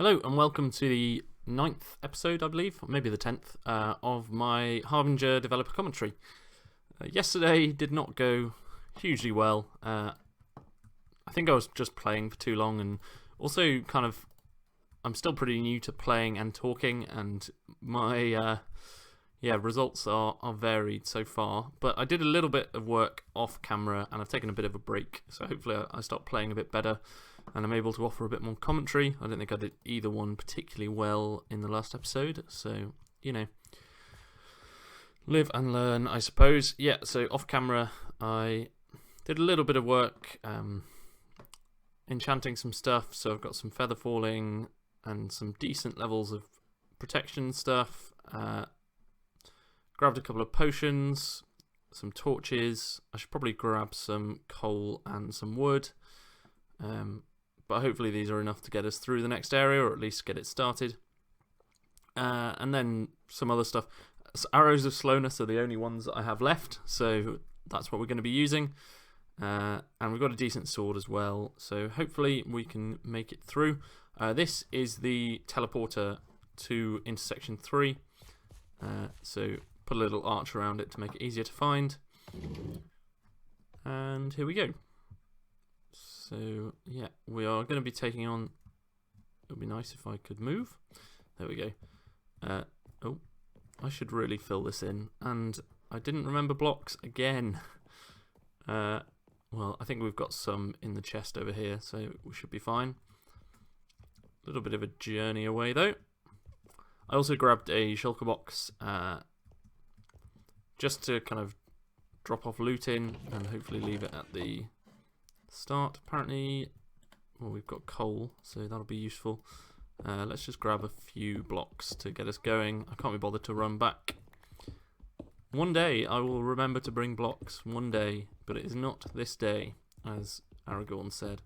Hello and welcome to the 9th episode, I believe, or maybe the 10th, of my Harbinger developer commentary. Yesterday did not go hugely well. I think I was just playing for too long, and also I'm still pretty new to playing and talking, and my results are varied so far. But I did a little bit of work off camera, and I've taken a bit of a break, so hopefully I start playing a bit better and I'm able to offer a bit more commentary. I don't think I did either one particularly well in the last episode, so, live and learn, I suppose. Yeah, so off camera, I did a little bit of work enchanting some stuff, so I've got some feather falling and some decent levels of protection stuff. Grabbed a couple of potions, some torches. I should probably grab some coal and some wood. But hopefully these are enough to get us through the next area, or at least get it started. And then some other stuff. So arrows of slowness are the only ones that I have left, so that's what we're going to be using. And we've got a decent sword as well, so hopefully we can make it through. This is the teleporter to intersection 3, so put a little arch around it to make it easier to find. And here we go. So, yeah, we are going to be taking on... It would be nice if I could move. There we go. Oh, I should really fill this in. And I didn't remember blocks again. Well, I think we've got some in the chest over here, so we should be fine. A little bit of a journey away, though. I also grabbed a shulker box just to kind of drop off loot in and hopefully leave it at the start. Apparently, well, we've got coal, so that'll be useful. Let's just grab a few blocks to get us going. I can't be bothered to run back. One day I will remember to bring blocks, one day, but it is not this day, as Aragorn said.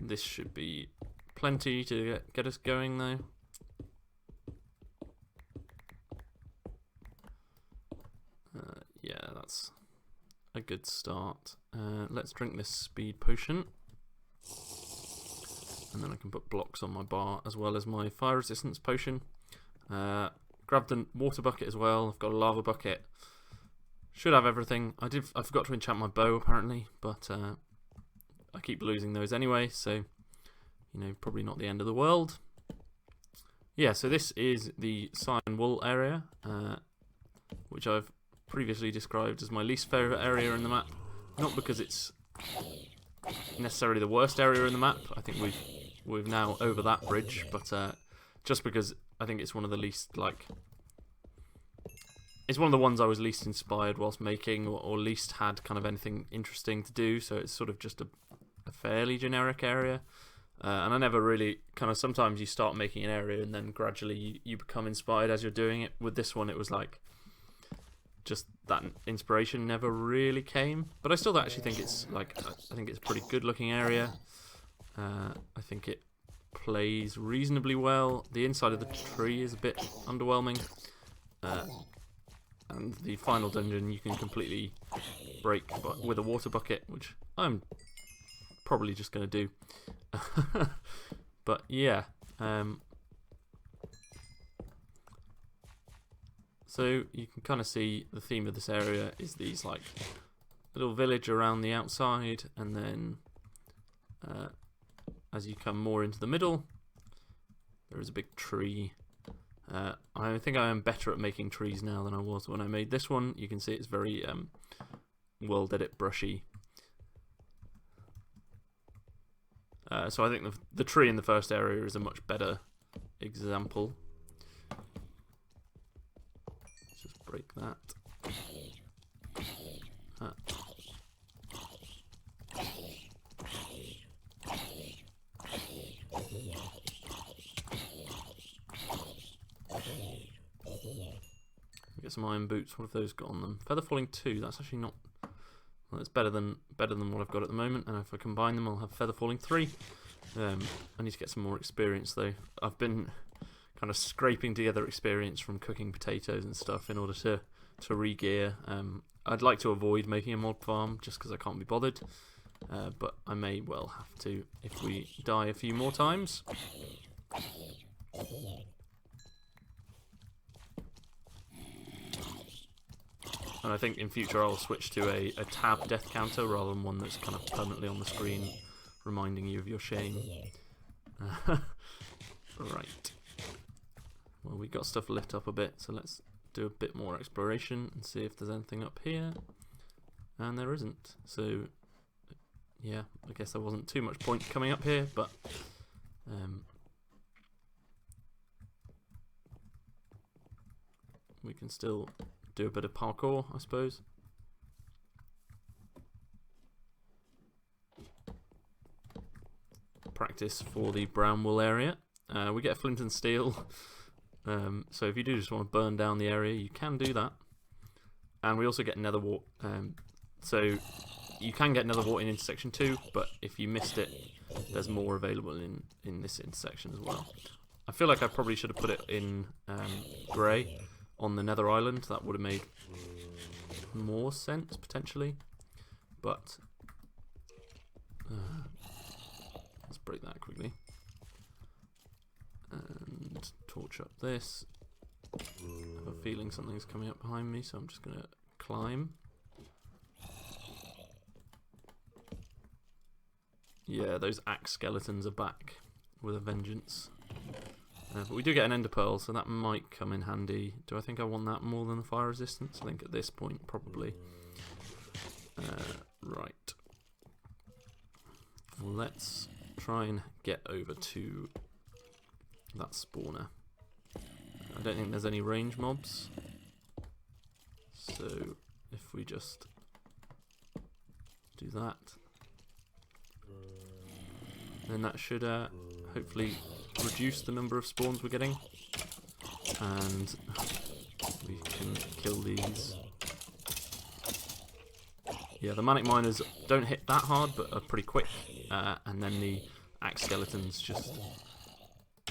This should be plenty to get us going, though. Yeah, that's a good start. Let's drink this speed potion. And then I can put blocks on my bar as well as my fire resistance potion. Grab the water bucket as well. I've got a lava bucket. Should have everything. I forgot to enchant my bow apparently, but I keep losing those anyway, so probably not the end of the world. Yeah, so this is the cyan wool area, which I've previously described as my least favourite area in the map. Not because it's necessarily the worst area in the map. I think we've now over that bridge, but just because I think it's one of the least, it's one of the ones I was least inspired whilst making, or least had kind of anything interesting to do, so it's sort of just a fairly generic area. And I never really sometimes you start making an area and then gradually you become inspired as you're doing it. With this one it was just that inspiration never really came, but I still actually think it's I think it's a pretty good looking area. I think it plays reasonably well. The inside of the tree is a bit underwhelming, and the final dungeon you can completely break with a water bucket, which I'm probably just going to do. But yeah, so you can kind of see the theme of this area is these little village around the outside, and then as you come more into the middle, there is a big tree. I think I am better at making trees now than I was when I made this one. You can see it's very world edit brushy. So I think the tree in the first area is a much better example. Break that. Get some iron boots. What have those got on them? Feather falling 2. That's actually not. Well, it's better than what I've got at the moment. And if I combine them, I'll have feather falling 3. I need to get some more experience though. I've been kind of scraping together experience from cooking potatoes and stuff in order to re-gear. I'd like to avoid making a mod farm just because I can't be bothered. but I may well have to if we die a few more times. And I think in future I'll switch to a tab death counter rather than one that's kind of permanently on the screen reminding you of your shame. Right. Well, we got stuff lit up a bit, so let's do a bit more exploration and see if there's anything up here. And there isn't. So, yeah, I guess there wasn't too much point coming up here, but we can still do a bit of parkour, I suppose. Practice for the brown wool area. We get flint and steel, so if you do just want to burn down the area, you can do that. And we also get nether wart, so you can get nether wart in intersection 2, but if you missed it, there's more available in this intersection as well. I feel like I probably should have put it in grey on the nether island. That would have made more sense potentially, but let's break that quickly and torch up this. I have a feeling something's coming up behind me, so I'm just gonna climb. Yeah, those axe skeletons are back with a vengeance. But we do get an ender pearl, so that might come in handy. Do I think I want that more than the fire resistance? I think at this point, probably. Right. Let's try and get over to that spawner. I don't think there's any range mobs. So if we just do that, then that should hopefully reduce the number of spawns we're getting, and we can kill these. Yeah, the manic miners don't hit that hard, but are pretty quick, and then the axe skeletons, just,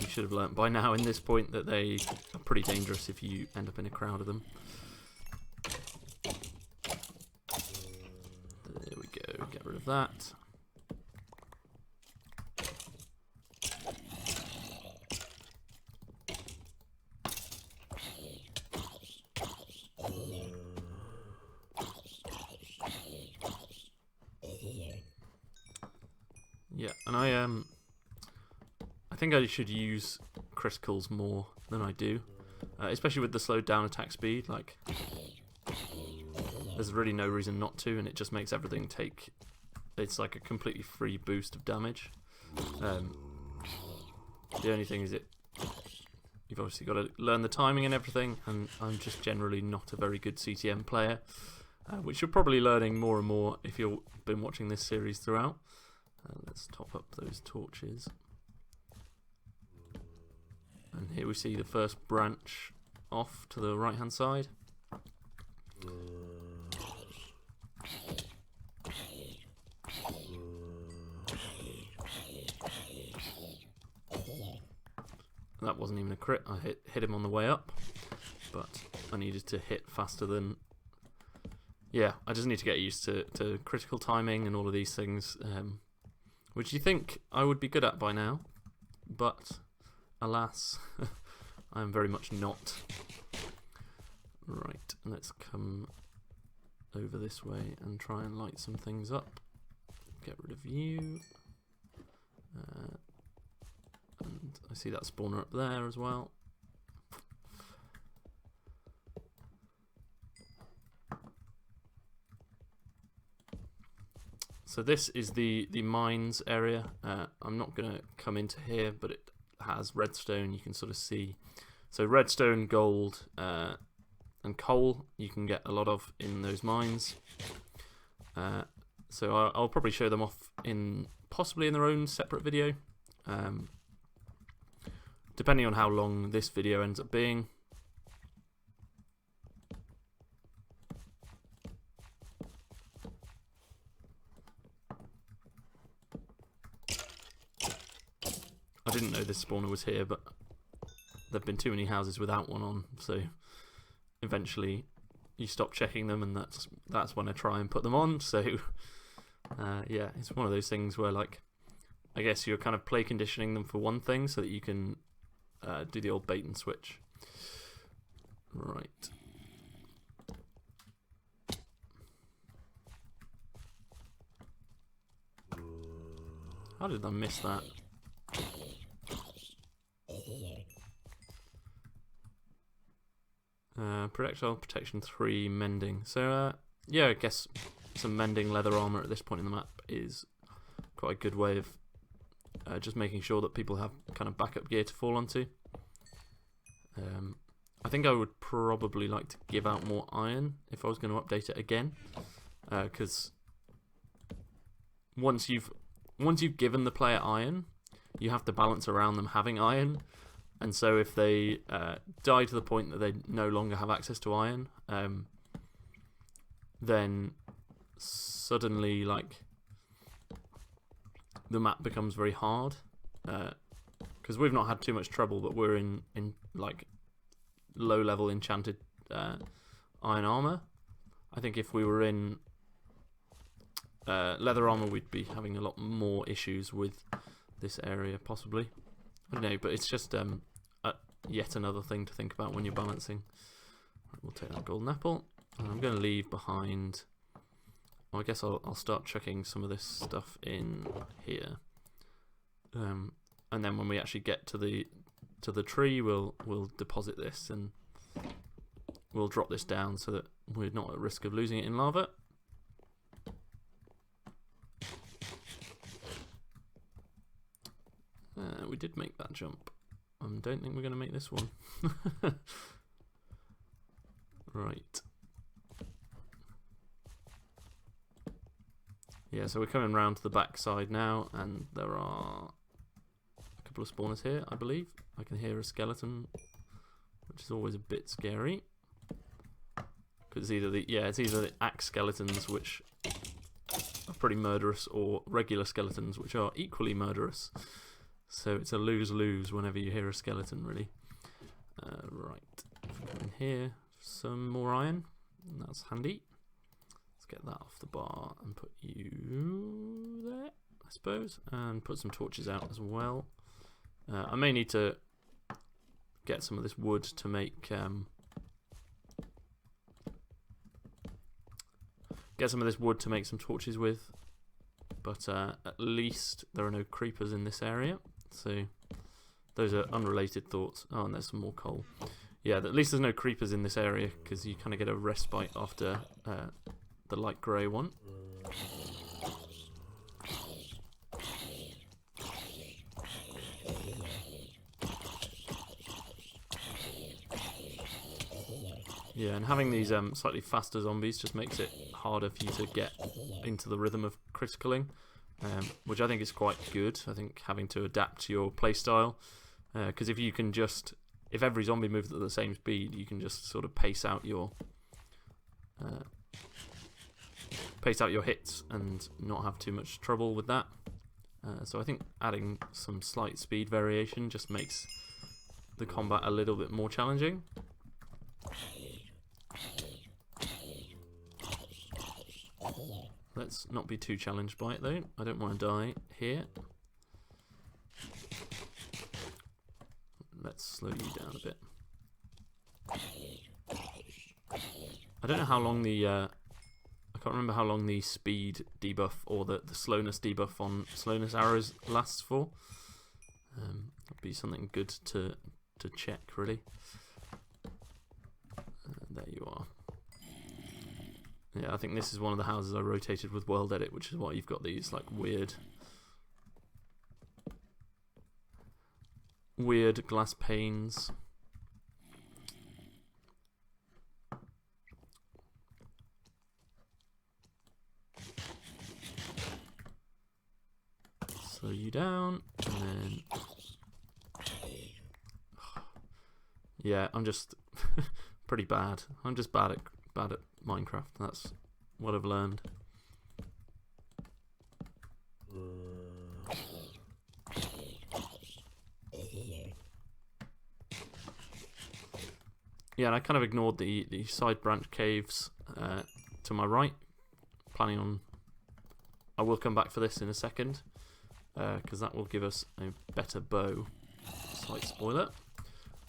you should have learnt by now in this point that they are pretty dangerous if you end up in a crowd of them. There we go, get rid of that. Yeah, and I think I should use criticals more than I do, especially with the slowed down attack speed. Like, there's really no reason not to, and it just makes everything take, it's like a completely free boost of damage. The only thing is you've obviously got to learn the timing and everything, and I'm just generally not a very good CTM player, which you're probably learning more and more if you've been watching this series throughout. Let's top up those torches. And here we see the first branch off to the right hand side. That wasn't even a crit. I hit him on the way up, but I needed to hit faster than... Yeah, I just need to get used to critical timing and all of these things, which you think I would be good at by now, but alas, I am very much not. Right, let's come over this way and try and light some things up. Get rid of you. And I see that spawner up there as well. So this is the mines area. I'm not going to come into here, but it has redstone, you can sort of see. So redstone, gold, and coal you can get a lot of in those mines. So I'll probably show them off possibly in their own separate video, depending on how long this video ends up being. I didn't know this spawner was here, but there've been too many houses without one on, so eventually you stop checking them, and that's when I try and put them on. So Yeah, it's one of those things where, like, I guess you're kind of play conditioning them for one thing so that you can do the old bait and switch. Right. How did I miss that? Projectile protection 3, mending. So, yeah, I guess some mending leather armor at this point in the map is quite a good way of just making sure that people have kind of backup gear to fall onto. I think I would probably like to give out more iron if I was going to update it again, because once you've given the player iron, you have to balance around them having iron. And so if they die to the point that they no longer have access to iron, then suddenly, like, the map becomes very hard. Because we've not had too much trouble, but we're in like low-level enchanted iron armor. I think if we were in leather armor, we'd be having a lot more issues with this area, possibly. I don't know, but it's just yet another thing to think about when you're balancing. We'll take that golden apple, and I'm going to leave behind. Well, I guess I'll start chucking some of this stuff in here, and then when we actually get to the tree, we'll deposit this and we'll drop this down so that we're not at risk of losing it in lava. We did make that jump. I don't think we're going to make this one. Right. Yeah, so we're coming round to the back side now, and there are a couple of spawners here, I believe. I can hear a skeleton, which is always a bit scary. Because it's either the axe skeletons, which are pretty murderous, or regular skeletons, which are equally murderous. So it's a lose-lose whenever you hear a skeleton, really. Right, if we come in here, some more iron, and that's handy. Let's get that off the bar and put you there, I suppose, and put some torches out as well. I may need to get some of this wood to make some torches with, but at least there are no creepers in this area. So those are unrelated thoughts. Oh, and there's some more coal. Yeah, at least there's no creepers in this area, because you kind of get a respite after the light grey one. Yeah, and having these slightly faster zombies just makes it harder for you to get into the rhythm of criticaling, which I think is quite good. I think having to adapt to your playstyle, because if every zombie moves at the same speed, you can just sort of pace out your hits and not have too much trouble with that. So I think adding some slight speed variation just makes the combat a little bit more challenging. Let's not be too challenged by it though. I don't want to die here. Let's slow you down a bit. I don't know how long the I can't remember how long the speed debuff or the slowness debuff on slowness arrows lasts for. That'd be something good to check, really. There you are. Yeah, I think this is one of the houses I rotated with World Edit, which is why you've got these like weird glass panes. Slow you down, and then yeah, I'm just pretty bad. I'm just bad at Minecraft. That's what I've learned. Yeah, and I kind of ignored the side branch caves to my right, planning on I will come back for this in a second, because that will give us a better bow, slight spoiler,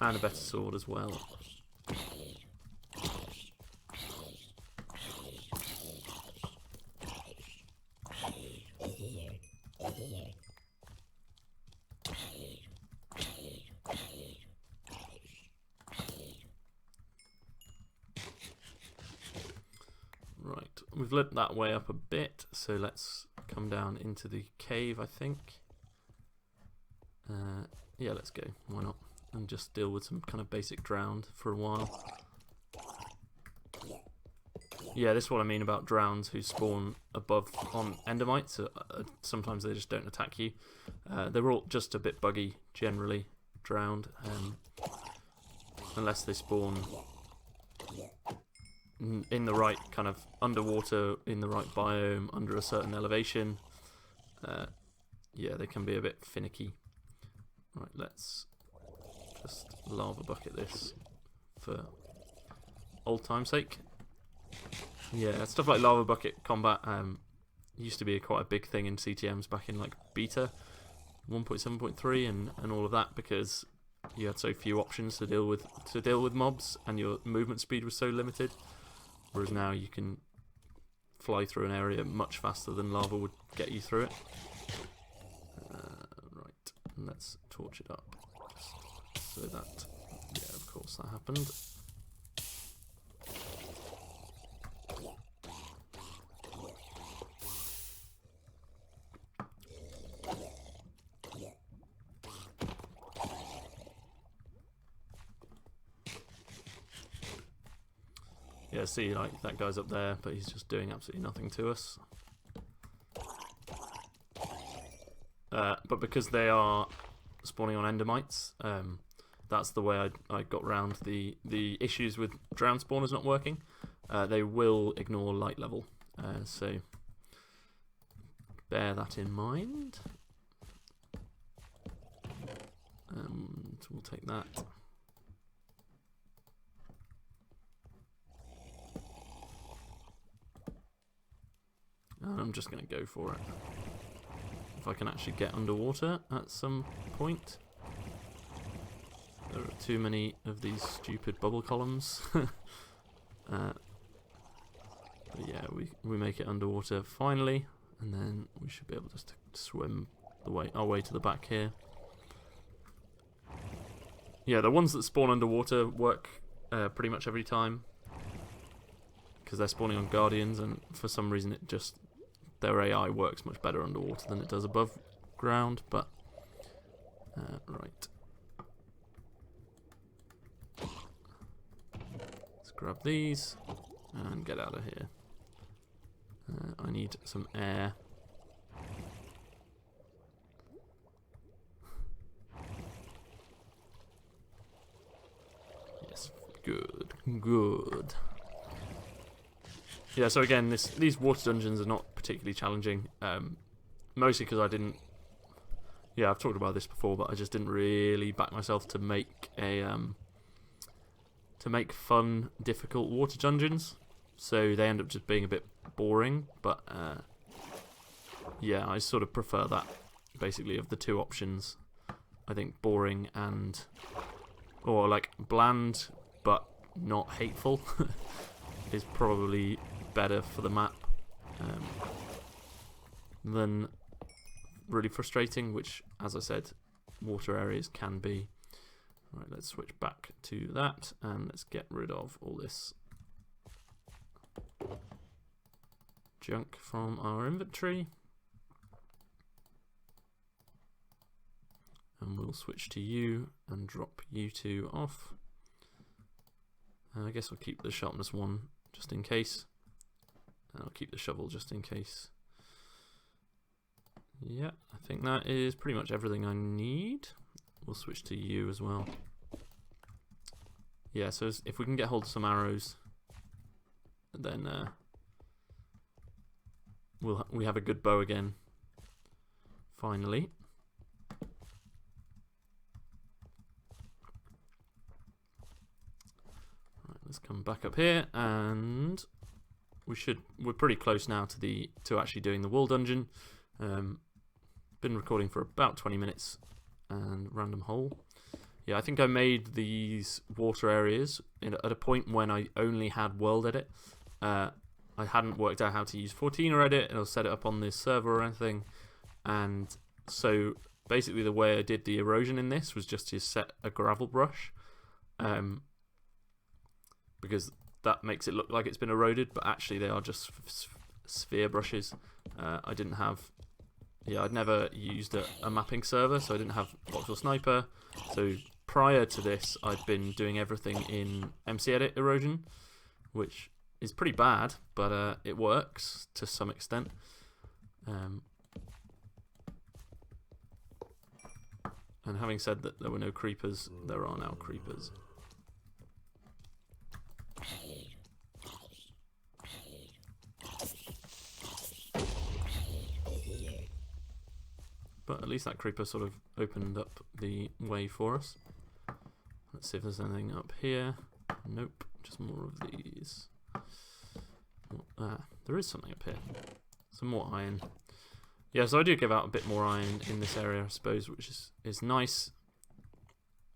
and a better sword as well. Right, we've lit that way up a bit, so let's come down into the cave, I think. Yeah, let's go, why not? And just deal with some kind of basic drowned for a while. Yeah, this is what I mean about drowns who spawn above on endermites. Sometimes they just don't attack you. They're all just a bit buggy, generally, drowned. Unless they spawn in the right kind of underwater, in the right biome, under a certain elevation. Yeah, they can be a bit finicky. Right, let's just lava bucket this for old time's sake. Yeah, stuff like lava bucket combat used to be quite a big thing in CTMs back in like beta 1.7.3 and all of that, because you had so few options to deal with mobs and your movement speed was so limited. Whereas now you can fly through an area much faster than lava would get you through it. Right, and let's torch it up just so that, yeah, of course that happened. Yeah, see, like, that guy's up there, but he's just doing absolutely nothing to us. But because they are spawning on endermites, that's the way I got around the issues with drown spawners not working. They will ignore light level, so bear that in mind. So we'll take that. I'm just going to go for it. If I can actually get underwater at some point. There are too many of these stupid bubble columns. But yeah, we make it underwater finally, and then we should be able just to swim our way to the back here. Yeah, the ones that spawn underwater work pretty much every time, because they're spawning on guardians, and for some reason their AI works much better underwater than it does above ground. But right, let's grab these and get out of here. I need some air. Yes, good. Yeah, so again, these water dungeons are not particularly challenging, mostly because I didn't... Yeah, I've talked about this before, but I just didn't really back myself to make fun, difficult water dungeons, so they end up just being a bit boring, but yeah, I sort of prefer that, basically, of the two options. I think boring or like bland, but not hateful, is probably better for the map than really frustrating, which, as I said, water areas can be. Right, let's switch back to that and let's get rid of all this junk from our inventory, and we'll switch to you and drop you two off. I guess I'll keep the sharpness one just in case. And I'll keep the shovel just in case. Yeah, I think that is pretty much everything I need. We'll switch to you as well. Yeah, so if we can get hold of some arrows, then we have a good bow again. Finally. Let's come back up here and we're pretty close now to actually doing the wool dungeon. Been recording for about 20 minutes and random hole. Yeah, I think I made these water areas at a point when I only had world edit. I hadn't worked out how to use 14 or edit or set it up on this server or anything. And so basically the way I did the erosion in this was just to set a gravel brush. Because that makes it look like it's been eroded, but actually they are just sphere brushes. I didn't have... Yeah, I'd never used a mapping server, so I didn't have Voxel Sniper. So prior to this, I'd been doing everything in MC Edit erosion, which is pretty bad, but it works to some extent. And having said that there were no creepers, there are now creepers. But at least that creeper sort of opened up the way for us. Let's see if there's anything up here. Nope, just more of these. There is something up here. Some more iron. Yeah, so I do give out a bit more iron in this area, I suppose, which is nice.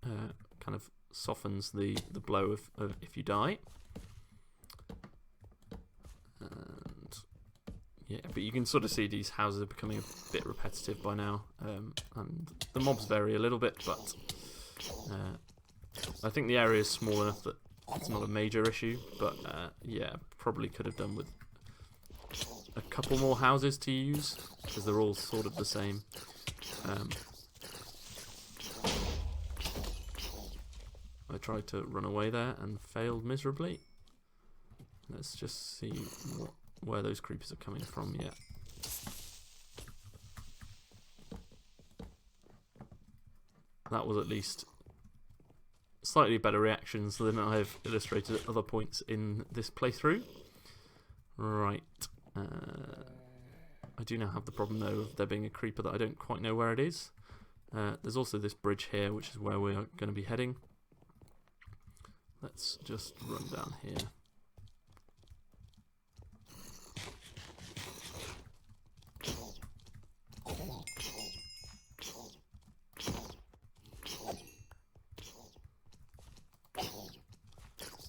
Kind of softens the blow of if you die. And yeah, but you can sort of see these houses are becoming a bit repetitive by now, and the mobs vary a little bit, but I think the area is small enough that it's not a major issue. But yeah, probably could have done with a couple more houses to use because they're all sort of the same. I tried to run away there and failed miserably. Let's just see where those creepers are coming from. Yeah. That was at least slightly better reactions than I've illustrated at other points in this playthrough. Right. I do now have the problem though of there being a creeper that I don't quite know where it is. There's also this bridge here, which is where we are going to be heading. Let's just run down here.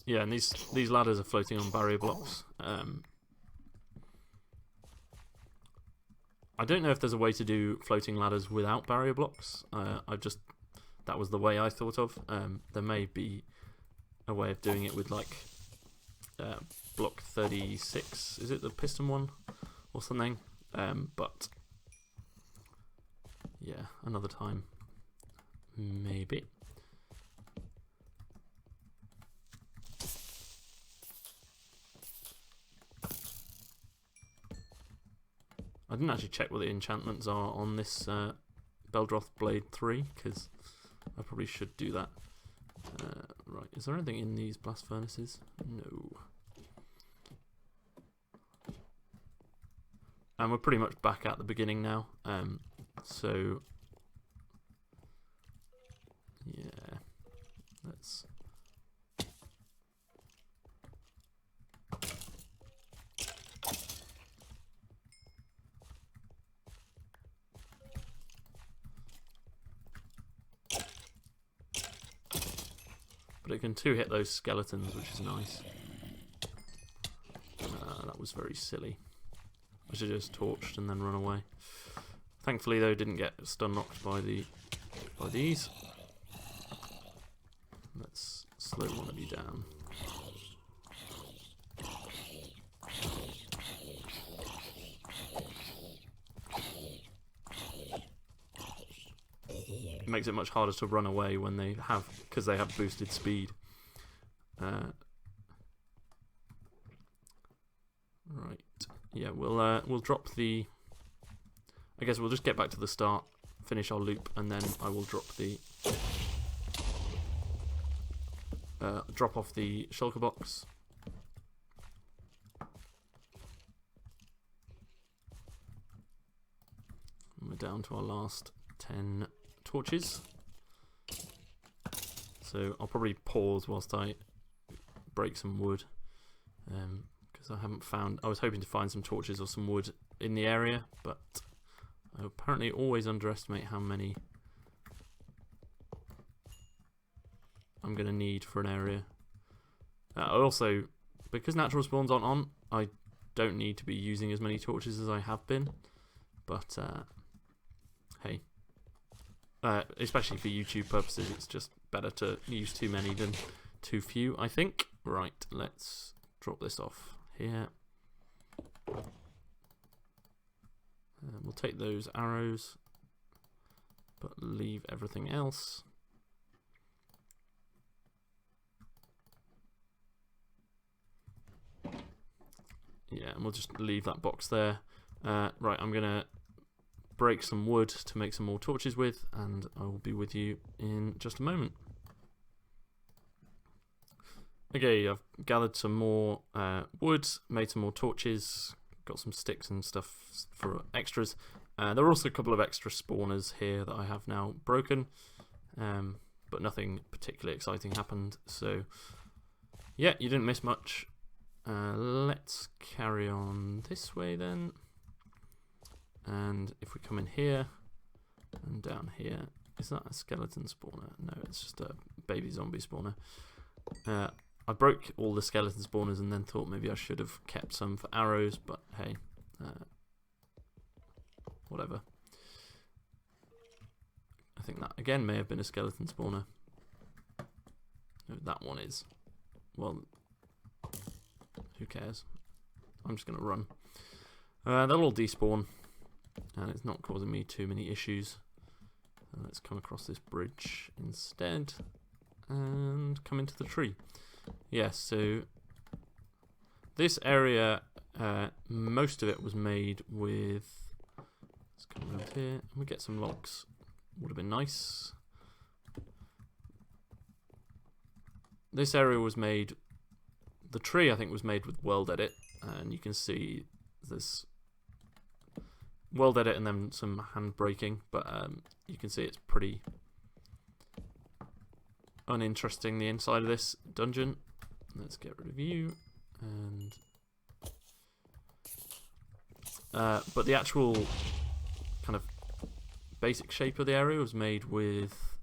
Yeah, and these ladders are floating on barrier blocks. I don't know if there's a way to do floating ladders without barrier blocks. That was the way I thought of. There may be a way of doing it with like block 36. Is it the piston one or something? But yeah, another time maybe. I didn't actually check what the enchantments are on this Beldroth Blade 3, because I probably should do that. Right, is there anything in these blast furnaces? No. And we're pretty much back at the beginning now. So, yeah, let's... But it can two-hit those skeletons, which is nice. That was very silly. I should have just torched and then run away. Thankfully, though, didn't get stun-knocked by these. Let's slow one of you down. It makes it much harder to run away when they have, because they have boosted speed. Right. Yeah, we'll drop the... I guess we'll just get back to the start, finish our loop, and then I will drop the... drop off the shulker box. And we're down to our last 10 torches. So I'll probably pause whilst I break some wood, because because I haven't found. I was hoping to find some torches or some wood in the area, but I apparently always underestimate how many I'm going to need for an area. Also, because natural spawns aren't on, I don't need to be using as many torches as I have been. But hey, especially for YouTube purposes, it's just better to use too many than too few, I think. Right, let's drop this off here. We'll take those arrows, but leave everything else. Yeah, and we'll just leave that box there. Right, I'm going to break some wood to make some more torches with, and I will be with you in just a moment. Okay, I've gathered some more wood, made some more torches, got some sticks and stuff for extras. There are also a couple of extra spawners here that I have now broken, but nothing particularly exciting happened, so yeah, you didn't miss much. Let's carry on this way then, and if we come in here and down here, is that a skeleton spawner? No, it's just a baby zombie spawner. I broke all the skeleton spawners and then thought maybe I should have kept some for arrows, but hey, whatever. I think that again may have been a skeleton spawner. No, that one is. Well, who cares? I'm just going to run. They'll all despawn, and it's not causing me too many issues. Let's come across this bridge instead and come into the tree. Yes, so this area, most of it was made with. Let's come around here and we get some logs. Would have been nice. This area was made. The tree, I think, was made with world edit, and you can see this world edit and then some hand breaking, but you can see it's pretty uninteresting, the inside of this dungeon. Let's get rid of you, and but the actual kind of basic shape of the area was made with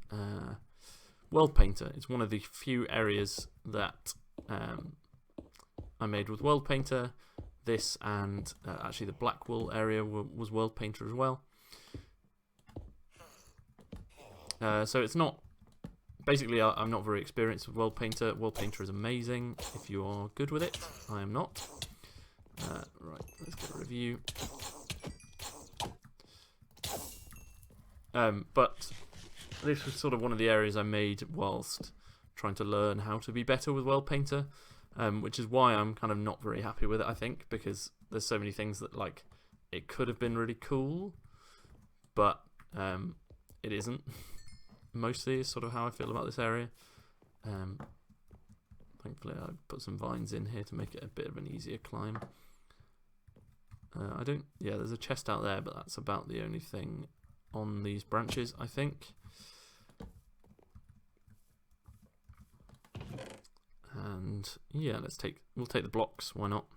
World Painter. It's one of the few areas that I made with World Painter. This and actually the Black Wool area was World Painter as well. So it's not. Basically, I'm not very experienced with World Painter. World Painter is amazing if you are good with it. I am not. Right, let's get rid of you. But this was sort of one of the areas I made whilst trying to learn how to be better with World Painter, which is why I'm kind of not very happy with it, I think, because there's so many things that, like, it could have been really cool, but it isn't. Mostly is sort of how I feel about this area. Thankfully I put some vines in here to make it a bit of an easier climb. Yeah, there's a chest out there, but that's about the only thing on these branches, I think. And yeah, we'll take the blocks, why not?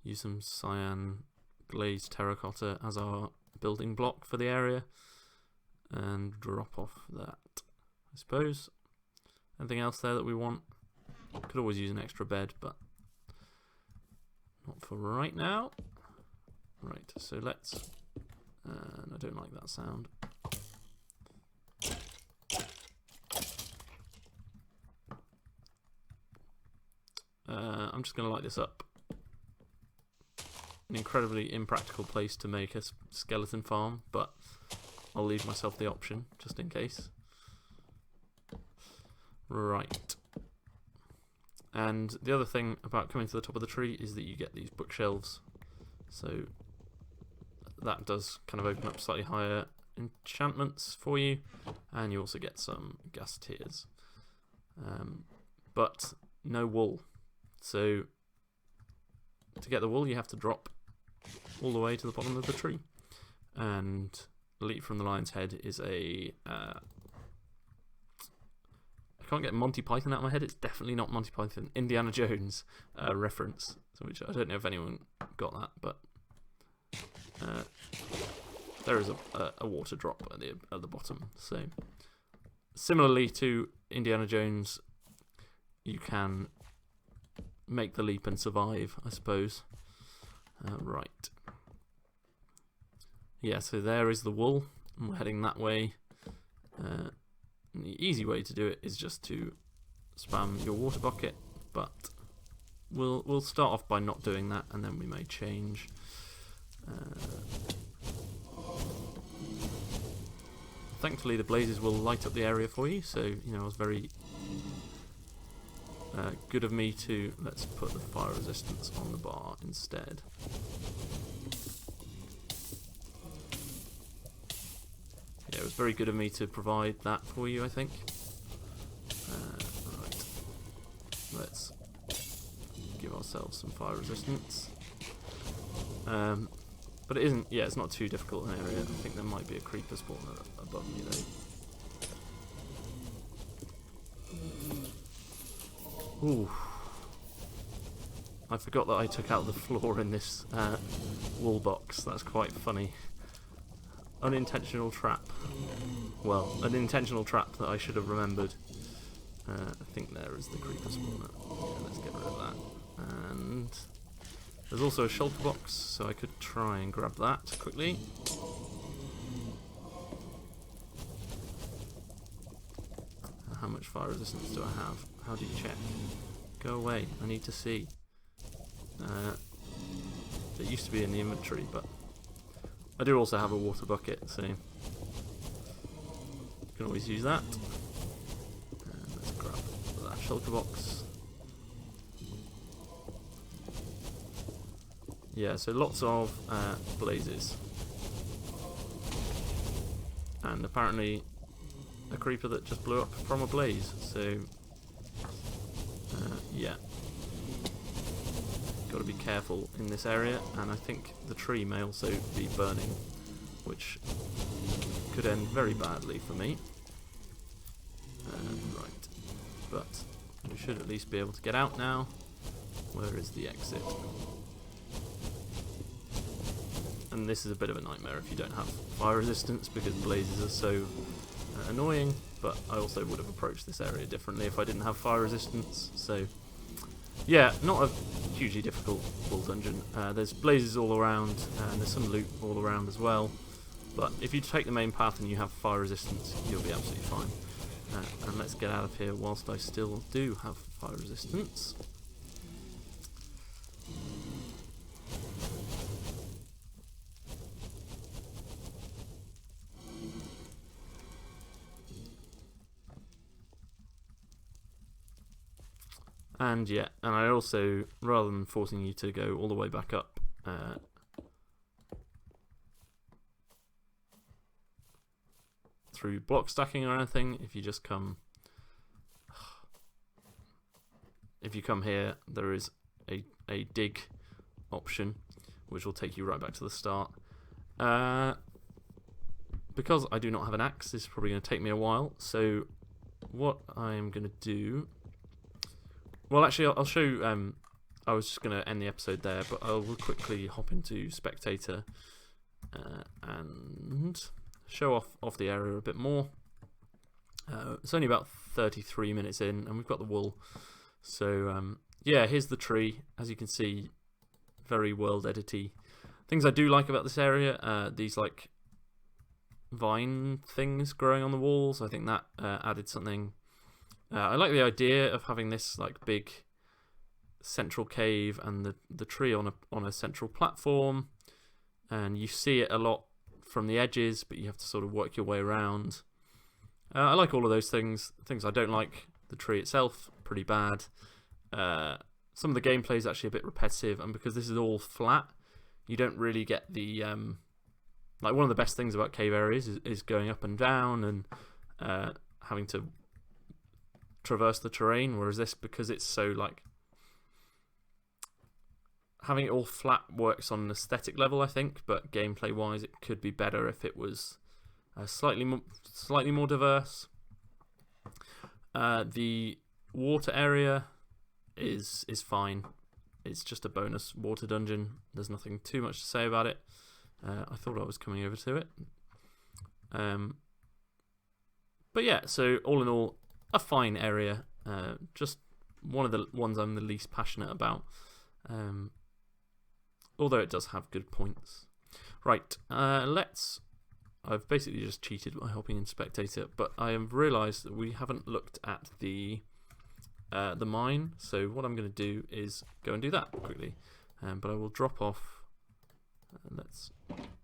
Use some cyan glazed terracotta as our building block for the area. And drop off that, I suppose. Anything else there that we want? Could always use an extra bed, but not for right now. Right, so let's. And I don't like that sound. I'm just going to light this up. An incredibly impractical place to make a skeleton farm, but I'll leave myself the option, just in case. Right. And the other thing about coming to the top of the tree is that you get these bookshelves. So that does kind of open up slightly higher enchantments for you. And you also get some gas tiers. But no wool. So to get the wool, you have to drop all the way to the bottom of the tree. And Elite from the Lion's Head is a I can't get Monty Python out of my head. It's definitely not Monty Python. Indiana Jones reference, which I don't know if anyone got that, but there is a water drop at the bottom. So similarly to Indiana Jones, you can make the leap and survive, I suppose. Right. Yeah, so there is the wool, and we're heading that way. The easy way to do it is just to spam your water bucket, but we'll start off by not doing that, and then we may change. Thankfully, the blazes will light up the area for you, so you know it was very good of me to let's put the fire resistance on the bar instead. Yeah, it was very good of me to provide that for you, I think. Right, let's give ourselves some fire resistance. But it isn't, yeah, it's not too difficult an area. I think there might be a creeper spawner above me though. Ooh. I forgot that I took out the floor in this wall box. That's quite funny. Unintentional trap. Well, an intentional trap that I should have remembered. I think there is the creeper spawner. Yeah, let's get rid of that. And there's also a shulker box, so I could try and grab that quickly. How much fire resistance do I have? How do you check? Go away, I need to see. It used to be in the inventory, but I do also have a water bucket, so you can always use that. And let's grab that shulker box. Yeah, so lots of blazes. And apparently a creeper that just blew up from a blaze, so yeah. Got to be careful in this area, and I think the tree may also be burning, which could end very badly for me. Right, but we should at least be able to get out now. Where is the exit? And this is a bit of a nightmare if you don't have fire resistance, because blazes are so annoying, but I also would have approached this area differently if I didn't have fire resistance, so yeah, not a hugely difficult wall dungeon. There's blazes all around, and there's some loot all around as well, but if you take the main path and you have fire resistance, you'll be absolutely fine. And let's get out of here whilst I still do have fire resistance. And yeah, and I also, rather than forcing you to go all the way back up, through block stacking or anything, if you come here, there is a dig option, which will take you right back to the start. Because I do not have an axe, this is probably going to take me a while, so what I'm going to do... Well, actually, I'll show you, I was just going to end the episode there, but I will quickly hop into Spectator and show off the area a bit more. It's only about 33 minutes in, and we've got the wool. So, yeah, here's the tree. As you can see, very world edity. Things I do like about this area, these, like, vine things growing on the walls. I think that added something. I like the idea of having this like big central cave and the tree on a central platform, and you see it a lot from the edges, but you have to sort of work your way around. I like all of those things. Things I don't like, the tree itself, pretty bad. Some of the gameplay is actually a bit repetitive, and because this is all flat, you don't really get the like one of the best things about cave areas is going up and down and having to traverse the terrain, whereas this, because it's so like having it all flat, works on an aesthetic level, I think, but gameplay wise it could be better if it was slightly more diverse. The water area is fine. It's just a bonus water dungeon. There's nothing too much to say about it. I thought I was coming over to it. But yeah, so all in all, a fine area. Just one of the ones I'm the least passionate about. Although it does have good points. Right, I've basically just cheated by hopping in spectator, but I have realised that we haven't looked at the mine. So what I'm going to do is go and do that quickly. But I will drop off. Let's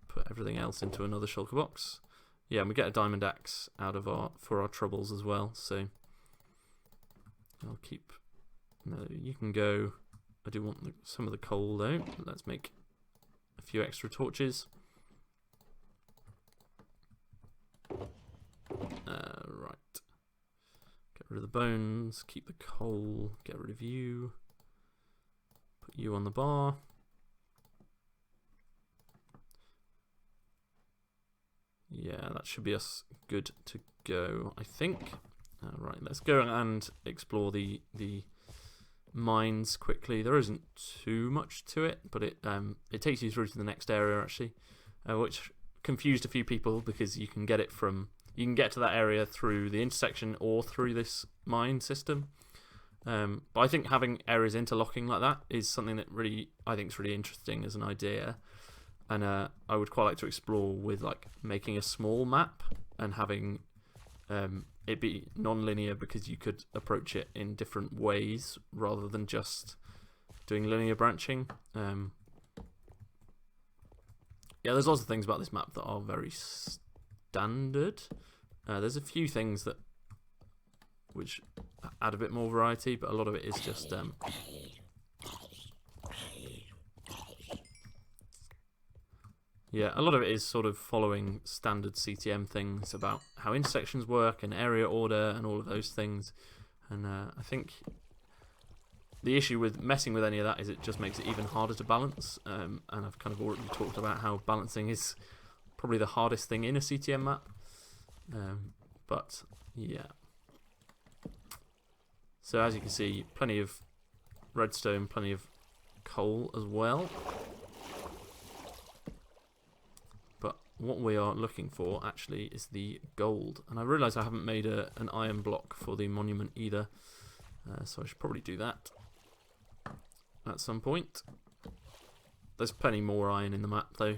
put everything else into another shulker box. Yeah, and we get a diamond axe out of for our troubles as well. So I'll keep. No, you can go. I do want some of the coal though. Let's make a few extra torches. Right. Get rid of the bones. Keep the coal. Get rid of you. Put you on the bar. Yeah, that should be us good to go, I think. Right, let's go and explore the mines quickly. There isn't too much to it, but it takes you through to the next area actually, which confused a few people because you can get to that area through the intersection or through this mine system. But I think having areas interlocking like that is something that I think is really interesting as an idea. And I would quite like to explore with like making a small map and having it be non-linear, because you could approach it in different ways rather than just doing linear branching. Yeah, there's lots of things about this map that are very standard. There's a few things which add a bit more variety, but a lot of it is just yeah, a lot of it is sort of following standard CTM things about how intersections work and area order and all of those things. And I think the issue with messing with any of that is it just makes it even harder to balance. And I've kind of already talked about how balancing is probably the hardest thing in a CTM map. But yeah. So as you can see, plenty of redstone, plenty of coal as well. What we are looking for actually is the gold, and I realise I haven't made an iron block for the monument either, so I should probably do that at some point. There's plenty more iron in the map though,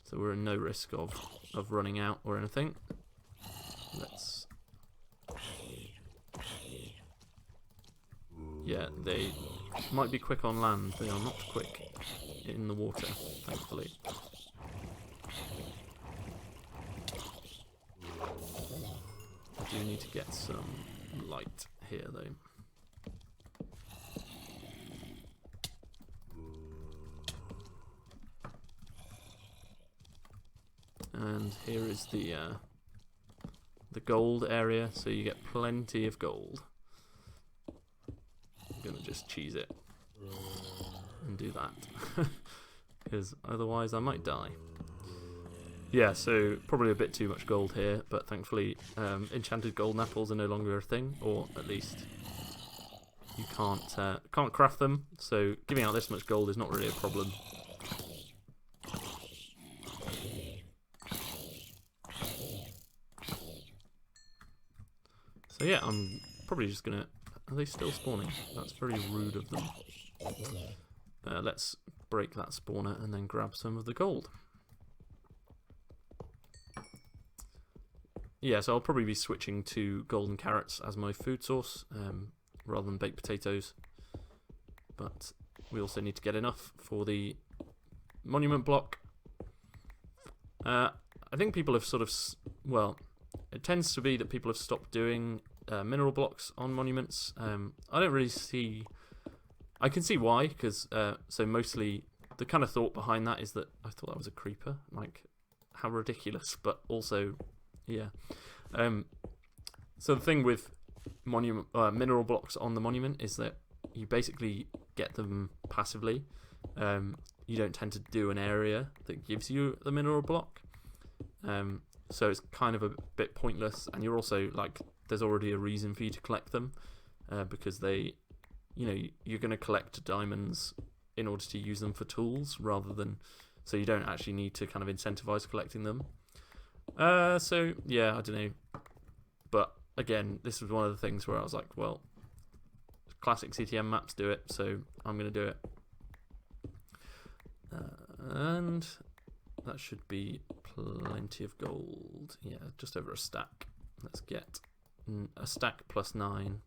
so we're in no risk of running out or anything. Yeah, they might be quick on land, they are not quick in the water, thankfully. I do need to get some light here though. And here is the gold area, so you get plenty of gold. I'm gonna just cheese it and do that, because otherwise I might die. Yeah, so probably a bit too much gold here, but thankfully enchanted golden apples are no longer a thing, or at least you can't craft them, so giving out this much gold is not really a problem. So yeah, I'm probably just gonna... Are they still spawning? That's very rude of them. Let's break that spawner and then grab some of the gold. Yeah, so I'll probably be switching to golden carrots as my food source, rather than baked potatoes. But we also need to get enough for the monument block. I think people have sort of... Well, it tends to be that people have stopped doing mineral blocks on monuments. I don't really see... I can see why, because so mostly the kind of thought behind that is that... I thought that was a creeper. Like, how ridiculous, but also... Yeah. So the thing with mineral blocks on the monument is that you basically get them passively. You don't tend to do an area that gives you the mineral block. So it's kind of a bit pointless, and you're also like there's already a reason for you to collect them, because they, you're going to collect diamonds in order to use them for tools rather than, so you don't actually need to kind of incentivize collecting them. So yeah, I don't know, but again, this was one of the things where I was like, well, classic CTM maps do it, so I'm going to do it. And that should be plenty of gold. Yeah, just over a stack. Let's get a stack plus 9.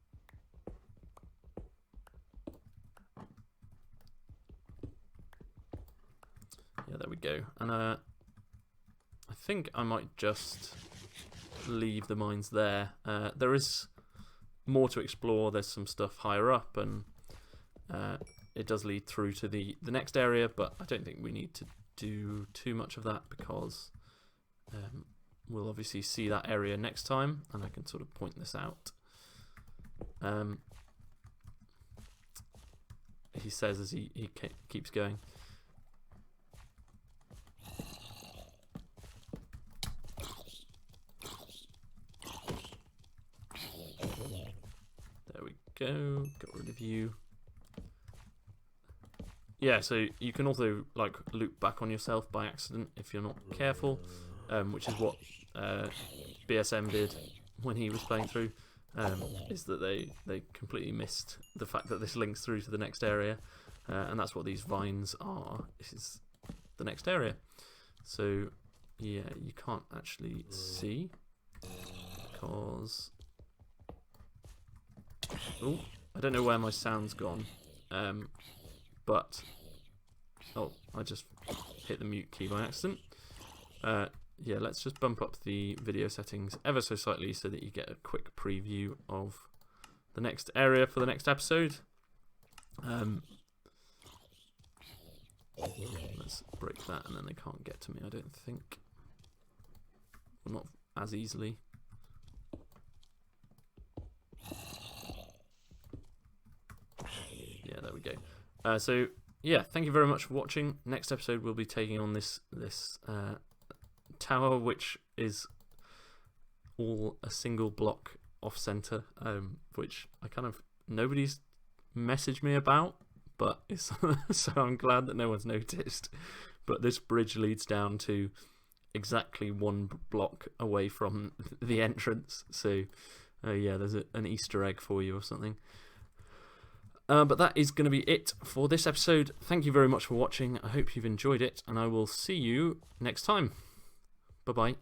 Yeah, there we go. And I think I might just leave the mines there. There is more to explore. There's some stuff higher up, and it does lead through to the next area, but I don't think we need to do too much of that because we'll obviously see that area next time, and I can sort of point this out. He says as he keeps going. There we go. Got rid of you. Yeah, so you can also like loop back on yourself by accident if you're not careful, which is what BSM did when he was playing through. Is that they completely missed the fact that this links through to the next area, and that's what these vines are. This is the next area. So yeah, you can't actually see because I don't know where my sound's gone. But I just hit the mute key by accident. Yeah, let's just bump up the video settings ever so slightly so that you get a quick preview of the next area for the next episode. Let's break that, and then they can't get to me, I don't think. Well, not as easily. Yeah, there we go. So yeah, thank you very much for watching. Next episode we'll be taking on this tower, which is all a single block off center, which nobody's messaged me about, but it's so I'm glad that no one's noticed. But this bridge leads down to exactly one block away from the entrance, so yeah, there's an Easter egg for you or something. But that is going to be it for this episode. Thank you very much for watching. I hope you've enjoyed it, and I will see you next time. Bye-bye.